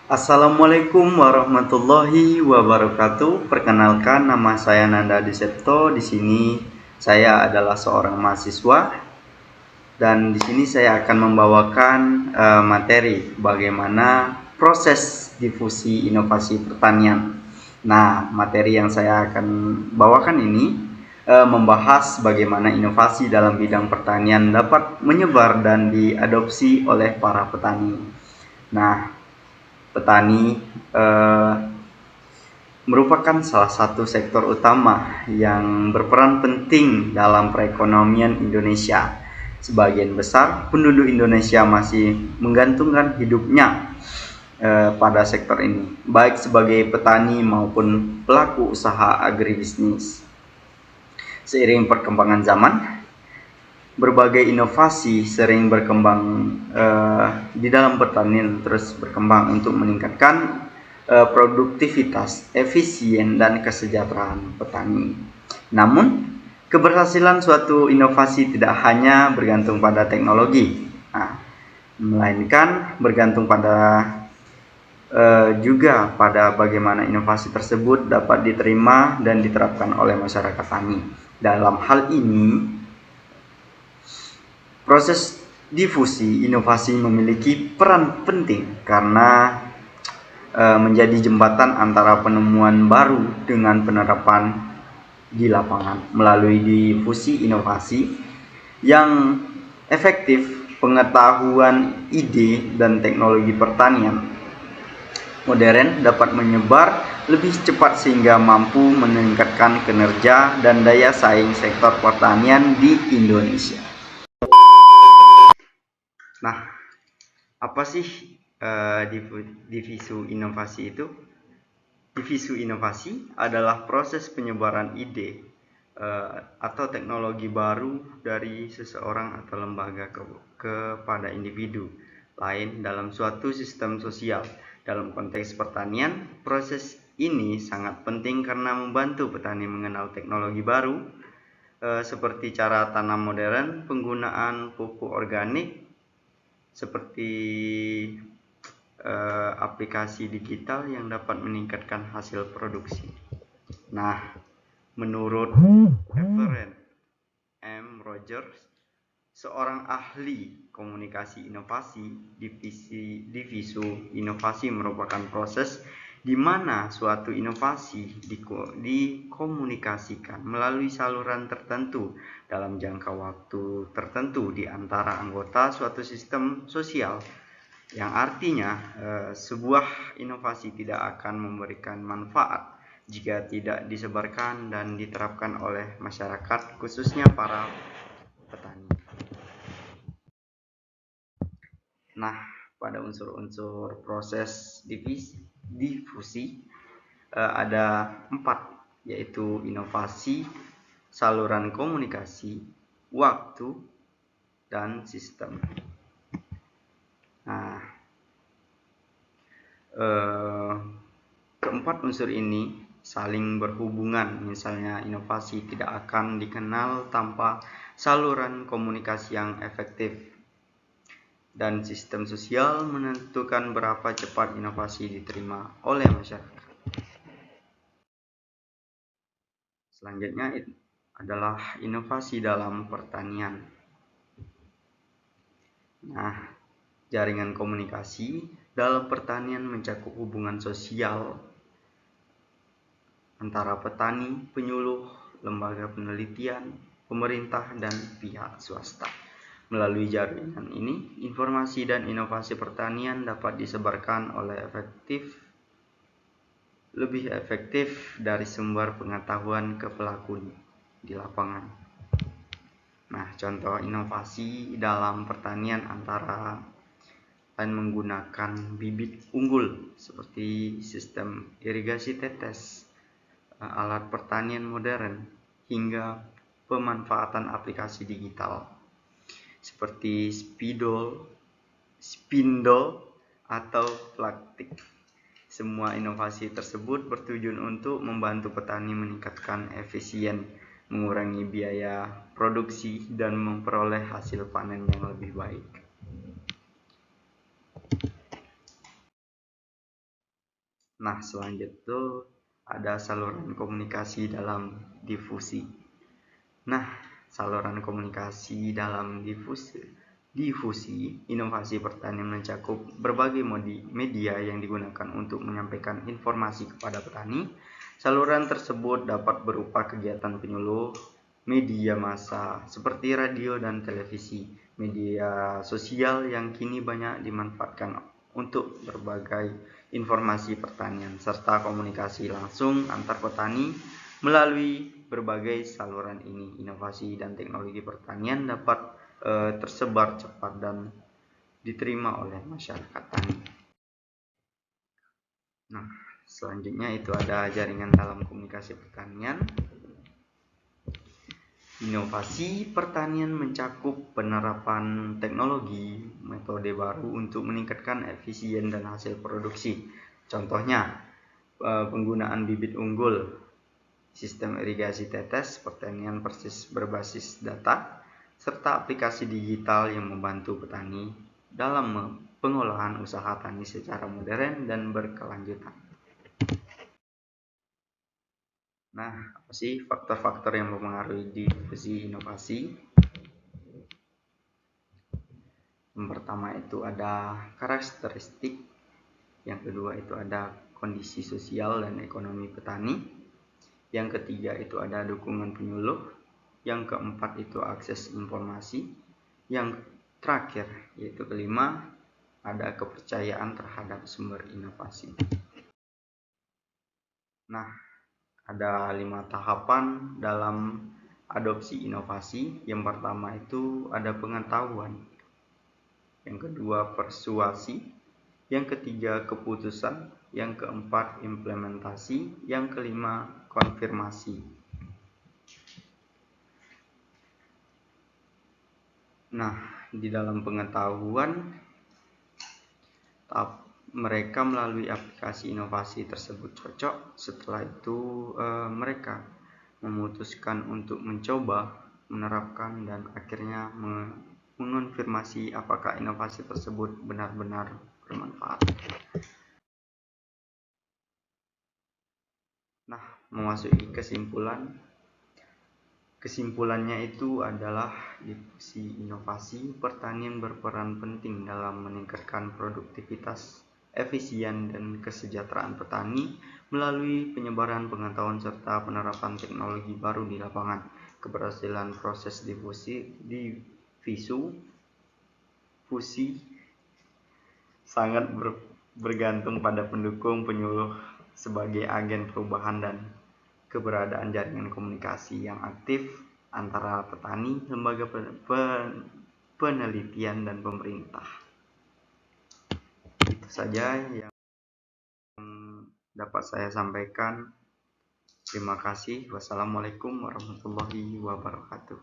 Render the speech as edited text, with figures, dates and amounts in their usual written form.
Assalamualaikum warahmatullahi wabarakatuh. Perkenalkan, nama saya Nanda Disepto. Di sini saya adalah seorang mahasiswa dan di sini saya akan membawakan materi bagaimana proses difusi inovasi pertanian. Nah, materi yang saya akan bawakan ini membahas bagaimana inovasi dalam bidang pertanian dapat menyebar dan diadopsi oleh para petani. Nah, petani merupakan salah satu sektor utama yang berperan penting dalam perekonomian Indonesia. Sebagian besar penduduk Indonesia masih menggantungkan hidupnya pada sektor ini, baik sebagai petani maupun pelaku usaha agribisnis. Seiring perkembangan zaman, berbagai inovasi sering berkembang di dalam pertanian, terus berkembang untuk meningkatkan produktivitas, efisien, dan kesejahteraan petani. Namun, keberhasilan suatu inovasi tidak hanya bergantung pada teknologi, melainkan bergantung pada juga pada bagaimana inovasi tersebut dapat diterima dan diterapkan oleh masyarakat tani. Dalam hal ini, proses difusi inovasi memiliki peran penting karena menjadi jembatan antara penemuan baru dengan penerapan di lapangan. Melalui difusi inovasi yang efektif, pengetahuan, ide, dan teknologi pertanian modern dapat menyebar lebih cepat sehingga mampu meningkatkan kinerja dan daya saing sektor pertanian di Indonesia. Nah, apa sih divisu inovasi itu? Divisu inovasi adalah proses penyebaran ide atau teknologi baru dari seseorang atau lembaga kepada individu lain dalam suatu sistem sosial. Dalam konteks pertanian, proses ini sangat penting karena membantu petani mengenal teknologi baru seperti cara tanam modern, penggunaan pupuk organik, seperti aplikasi digital yang dapat meningkatkan hasil produksi. Nah, menurut Everett M. Rogers, seorang ahli komunikasi inovasi, divisu inovasi merupakan proses di mana suatu inovasi dikomunikasikan melalui saluran tertentu dalam jangka waktu tertentu di antara anggota suatu sistem sosial, yang artinya sebuah inovasi tidak akan memberikan manfaat jika tidak disebarkan dan diterapkan oleh masyarakat, khususnya para petani. Nah, pada unsur-unsur proses difusi ada 4, yaitu inovasi, saluran komunikasi, waktu, dan sistem. Nah, keempat unsur ini saling berhubungan. Misalnya, inovasi tidak akan dikenal tanpa saluran komunikasi yang efektif, dan sistem sosial menentukan berapa cepat inovasi diterima oleh masyarakat. Selanjutnya adalah inovasi dalam pertanian. Nah, jaringan komunikasi dalam pertanian mencakup hubungan sosial antara petani, penyuluh, lembaga penelitian, pemerintah, dan pihak swasta. Melalui jaringan ini, informasi dan inovasi pertanian dapat disebarkan lebih efektif dari sumber pengetahuan ke pelaku di lapangan. Nah, contoh inovasi dalam pertanian antara lain menggunakan bibit unggul seperti sistem irigasi tetes, alat pertanian modern, hingga pemanfaatan aplikasi digital seperti spindle, atau Flagtik. Semua inovasi tersebut bertujuan untuk membantu petani meningkatkan efisien, mengurangi biaya produksi, dan memperoleh hasil panen yang lebih baik. Nah, selanjutnya ada saluran komunikasi dalam difusi. Nah, saluran komunikasi dalam difusi inovasi pertanian mencakup berbagai media yang digunakan untuk menyampaikan informasi kepada petani. Saluran tersebut dapat berupa kegiatan penyuluh, media massa seperti radio dan televisi, media sosial yang kini banyak dimanfaatkan untuk berbagai informasi pertanian, serta komunikasi langsung antar petani melalui berbagai saluran ini. Inovasi dan teknologi pertanian dapat tersebar cepat dan diterima oleh masyarakat tani. Nah, selanjutnya itu ada jaringan dalam komunikasi pertanian. Inovasi pertanian mencakup penerapan teknologi, metode baru untuk meningkatkan efisien dan hasil produksi. Contohnya, penggunaan bibit unggul, sistem irigasi tetes, pertanian berbasis data, serta aplikasi digital yang membantu petani dalam pengolahan usaha tani secara modern dan berkelanjutan. Nah, apa sih faktor-faktor yang mempengaruhi difusi inovasi? Yang pertama itu ada karakteristik, yang kedua itu ada kondisi sosial dan ekonomi petani, yang ketiga itu ada dukungan penyuluh, yang keempat itu akses informasi, yang terakhir yaitu kelima ada kepercayaan terhadap sumber inovasi. Nah, ada 5 tahapan dalam adopsi inovasi. Yang pertama itu ada pengetahuan, yang kedua persuasi, yang ketiga keputusan, yang keempat implementasi, yang kelima konfirmasi. Nah, di dalam pengetahuan, mereka melalui aplikasi inovasi tersebut cocok. Setelah itu mereka memutuskan untuk mencoba, menerapkan, dan akhirnya mengonfirmasi apakah inovasi tersebut benar-benar bermanfaat. Nah, memasuki kesimpulannya itu adalah difusi inovasi pertanian berperan penting dalam meningkatkan produktivitas, efisien, dan kesejahteraan petani melalui penyebaran pengetahuan serta penerapan teknologi baru di lapangan. Keberhasilan proses fusi sangat bergantung pada pendukung penyuluh sebagai agen perubahan dan keberadaan jaringan komunikasi yang aktif antara petani, lembaga penelitian, dan pemerintah. Itu saja yang dapat saya sampaikan. Terima kasih. Wassalamualaikum warahmatullahi wabarakatuh.